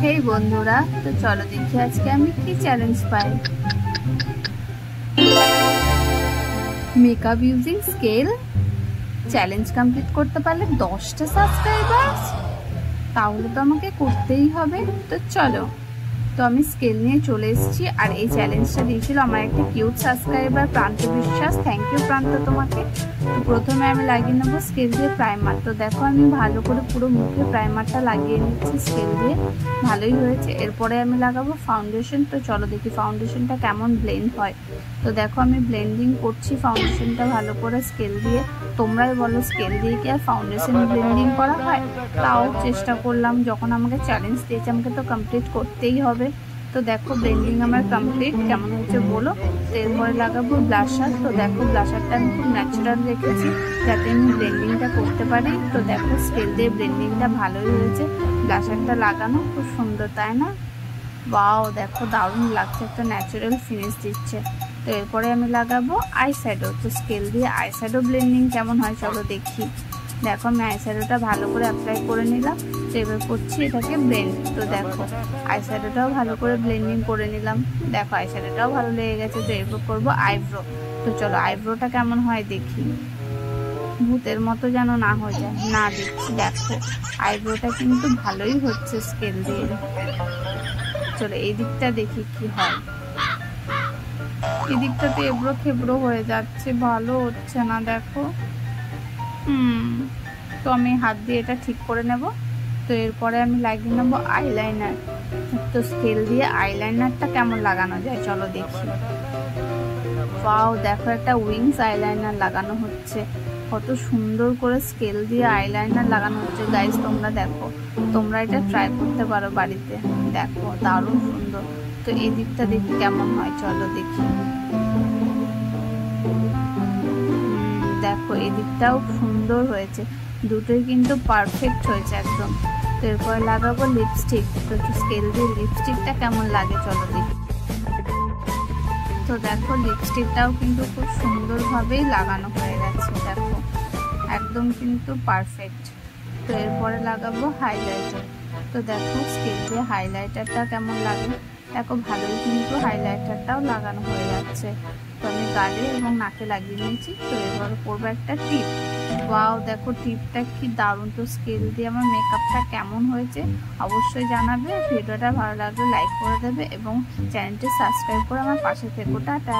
হেই বন্ধুরা, তো চলো দেখি আজকে আমি কি চ্যালেঞ্জ পাই। Makeup using scale challenge complete করতে পারলে 10টা সাবস্ক্রাইবার্স, তাহলে তো আমাকে করতেই হবে। তো চলো, তো আমি স্কেল নিয়ে চলে এসেছি। আর এই চ্যালেঞ্জটা দিয়েছিল আমার একটা কিউট সাবস্ক্রাইবার প্রান্ত বিশ্বাস। থ্যাংক ইউ প্রান্ত তোমাকে। তো প্রথমে আমি লাগিয়ে নেবো স্কেল দিয়ে প্রাইমার। তো দেখো আমি ভালো করে পুরো মুখে প্রাইমারটা লাগিয়ে নিচ্ছি স্কেল দিয়ে, ভালোই হয়েছে। এরপরে আমি লাগাবো ফাউন্ডেশন। তো চলো দেখি ফাউন্ডেশনটা কেমন ব্লেন্ড হয়। তো দেখো আমি ব্লেন্ডিং করছি ফাউন্ডেশনটা ভালো করে স্কেল দিয়ে। তোমরাই বলো স্কেল দিয়ে কি আর ফাউন্ডেশন ব্লেন্ডিং করা হয়? তাও চেষ্টা করলাম, যখন আমাকে চ্যালেঞ্জ দিয়েছে আমাকে তো কমপ্লিট করতেই হবে। তো দেখো ব্লেন্ডিং আমার কমপ্লিট, কেমন হয়েছে বলো। তো এরপরে লাগাবো ব্লাশার। তো দেখো ব্লাশারটা আমি খুব ন্যাচারাল রেখেছি যাতে আমি ব্লেন্ডিংটা করতে পারি। তো দেখো স্কেল দিয়ে ব্লেন্ডিংটা ভালোই হয়েছে, ব্লাশারটা লাগানো খুব সুন্দর, তাই না? ওয়াও, দেখো দারুণ লাগছে, একটা ন্যাচারাল ফিনিশ দিচ্ছে। তো এরপরে আমি লাগাবো আই শ্যাডো। তো স্কেল দিয়ে আই শ্যাডো ব্লেন্ডিং কেমন হয় চলো দেখি। দেখো আমি আই শ্যাডোটা ভালো করে অ্যাপ্লাই করে নিলাম। তো এবার করছি এটাকে ব্লেন্ড। তো দেখো আই শ্যাডোটাও ভালো করে ব্লেন্ডিং করে নিলাম। দেখো আই শ্যাডোটাও ভালো লেগে গেছে। তো এরপর করবো আইব্রো। তো চলো আইব্রোটা কেমন হয় দেখি, ভূতের মতো যেন না হয়ে যায়। না দেখছি, দেখো আইব্রোটা কিন্তু ভালোই হচ্ছে স্কেল দিয়ে। চলো এই দিকটা দেখি কি হয়। এই দিকটাতে এবড়ো খেবড়ো হয়ে যাচ্ছে, ভালো হচ্ছে না, দেখো। তো আমি হাত দিয়ে এটা ঠিক করে নেব। তো এরপরে আমি লাগিয়ে নেবো আইলাইনার। তো স্কেল দিয়ে আইলাইনারটা কেমন লাগানো যায় চলো দেখি। ওয়াও, দেখো একটা উইংস আইলাইনার লাগানো হচ্ছে, কত সুন্দর করে স্কেল দিয়ে আইলাইনার লাগানো হচ্ছে। গাইস তোমরা দেখো, তোমরা এটা ট্রাই করতে পারো বাড়িতে, দেখো দারুণ সুন্দর। তো এই দিকটা দেখি কেমন হয় চলো দেখি। দেখো এই দিকটাও সুন্দর হয়েছে, দুটোই কিন্তু পারফেক্ট হয়েছে একদম। তো এরপরে লাগাবো লিপস্টিক। তো স্কেল দিয়ে লিপস্টিকটা কেমন লাগে চলো দেখি। তো দেখো লিপস্টিকটাও কিন্তু খুব সুন্দরভাবেই লাগানো হয়ে গেছে, দেখো একদম কিন্তু পারফেক্ট। তো এরপরে লাগাবো হাইলাইটার। তো দেখো স্কেল দিয়ে হাইলাইটারটা কেমন লাগে, দেখো ভালোই কিন্তু হাইলাইটারটাও লাগানো হয়ে যাচ্ছে। তো আমি গালে এবং নাকে লাগিয়ে নিয়েছি। তো এবারে করবো একটা টিপ। ওয়াও, দেখো টিপটা কি দারুণ। তো স্কেল দিয়ে আমার মেকআপটা কেমন হয়েছে অবশ্যই জানাবে। ভিডিওটা ভালো লাগলে লাইক করে দেবে এবং চ্যানেলটি সাবস্ক্রাইব করে আমার পাশে থেকো। টাটা।